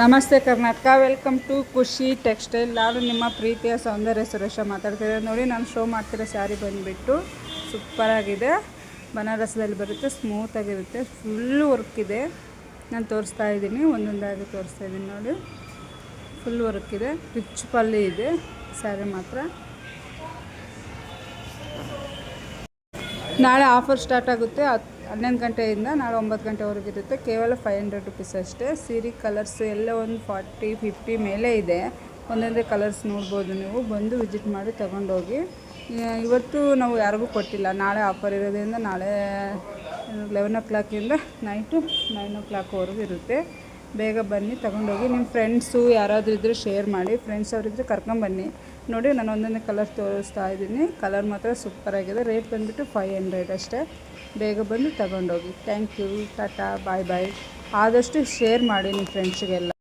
ನಮಸ್ತೆ Karnataka, welcome to ಖುಷಿ textile. ನಾನು ನಿಮ್ಮ ಪ್ರೀತಿಯ ಸೌಂದರ್ಯ ಸುರೇಶ ಮಾತಾಡ್ತಿದ್ದೆ. ನೋಡಿ, ನಾನು ಶೋ ಮಾಡ್ತಿರೋ ಸ್ಯಾರಿ ಬಂದುಬಿಟ್ಟು ಸೂಪರಾಗಿದೆ. ಬನಾರಸದಲ್ಲಿ ಬರುತ್ತೆ, ಸ್ಮೂತಾಗಿರುತ್ತೆ, ಫುಲ್ಲು ವರ್ಕ್ ಇದೆ. ನಾನು ತೋರಿಸ್ತಾ ಇದ್ದೀನಿ, ಒಂದೊಂದಾಗಿ ತೋರಿಸ್ತಾ ಇದ್ದೀನಿ. ನೋಡಿ, ಫುಲ್ ವರ್ಕ್ ಇದೆ, ರಿಚ್ ಪಲ್ಲಿ ಇದೆ ಸ್ಯಾರಿ ಮಾತ್ರ. ನಾಳೆ ಆಫರ್ ಸ್ಟಾರ್ಟ್ ಆಗುತ್ತೆ 11 ಗಂಟೆಯಿಂದ ನಾಳೆ 9 ಗಂಟೆವರೆಗೆ ಇರುತ್ತೆ. ಕೇವಲ 500 ರುಪೀಸ್ ಅಷ್ಟೇ. ಸೀರೆ ಕಲರ್ಸ್ ಎಲ್ಲ ಒಂದು 40-50 ಮೇಲೆ ಇದೆ. ಒಂದೊಂದೇ ಕಲರ್ಸ್ ನೋಡ್ಬೋದು. ನೀವು ಬಂದು ವಿಸಿಟ್ ಮಾಡಿ ತೊಗೊಂಡೋಗಿ. ಇವತ್ತು ನಾವು ಯಾರಿಗೂ ಕೊಟ್ಟಿಲ್ಲ, ನಾಳೆ ಆಫರ್ ಇರೋದ್ರಿಂದ ನಾಳೆ 11 o'clock ನೈಟು 9 o'clock ಇರುತ್ತೆ. ಬೇಗ ಬನ್ನಿ, ತೊಗೊಂಡೋಗಿ. ನಿಮ್ಮ ಫ್ರೆಂಡ್ಸು ಯಾರಾದರೂ ಇದ್ದರೆ ಶೇರ್ ಮಾಡಿ, ಫ್ರೆಂಡ್ಸ್ ಅವರಿದ್ದರೆ ಕರ್ಕೊಂಬನ್ನಿ. ನೋಡಿ, ನಾನು ಒಂದೊಂದೇ ಕಲರ್ ತೋರಿಸ್ತಾ ಇದ್ದೀನಿ. ಕಲರ್ ಮಾತ್ರ ಸೂಪರಾಗಿದೆ. ರೇಟ್ ಬಂದುಬಿಟ್ಟು 500 ಅಷ್ಟೇ. ಬೇಗ ಬಂದು ತಗೊಂಡೋಗಿ. ಥ್ಯಾಂಕ್ ಯು, ಟಾಟಾ, ಬಾಯ್ ಬಾಯ್. ಆದಷ್ಟು ಶೇರ್ ಮಾಡಿ ನಿಮ್ಮ ಫ್ರೆಂಡ್ಸಿಗೆಲ್ಲ.